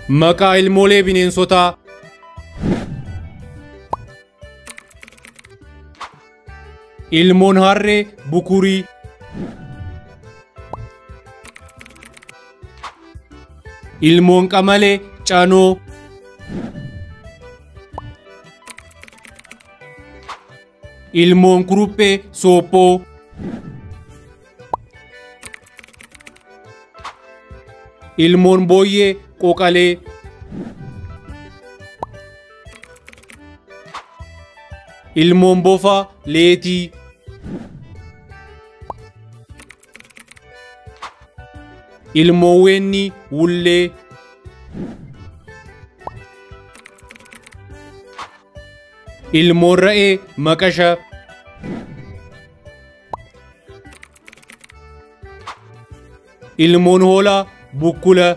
Maqaa ilmoolee bineensotaa. Ilmoon harree bukurii. Ilmoon qamalee canoo. Ilmoon kuruphee soophoo. Ilmoon booyyee qoqalee. Ilmoon bofaa leetii. Ilmoon weenni wullee. Ilmoon ra'ee maqasha. Ilmoon hoolaa bukkula.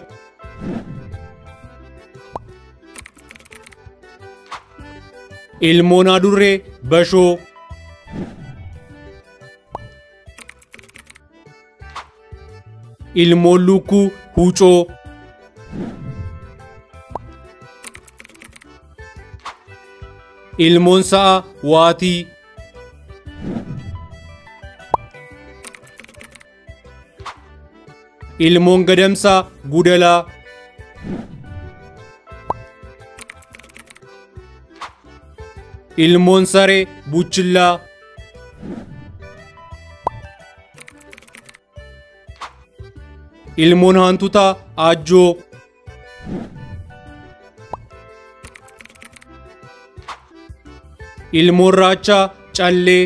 Ilmoon adurree bashoo. Ilmoon lukkuu huucoo. Ilmoon sa'a waatii. Ilmoon gadamsaa gudalaa. Ilmoon saree buchillaa. Ilmoon hantuutaa ajjoo. Ilmoon raachaa callee.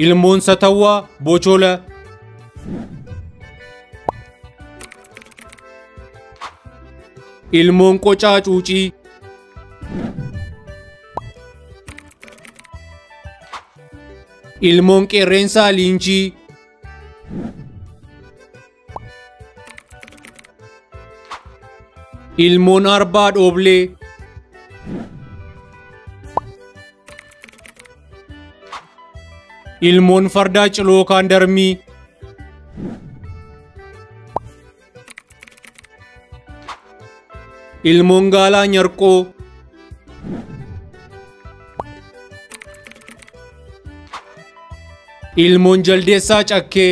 Ilmoon satawwaa bocola. Ilmoon qocaa cuucii. Ilmoon qeerrensaa liinchii. Ilmoon arbaa dhooblee. Ilmoon fardaa cilookaan darmii. Ilmoon gaalaa nyarqoo. Ilmoon jaldeessaa cakkee.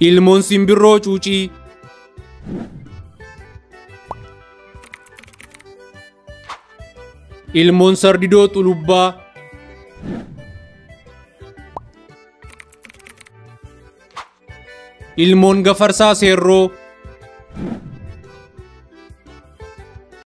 Ilmoon simbirroo cuucii. ilmoon sardidoo xulubbaa. ilmoon gafarsaa seerroo.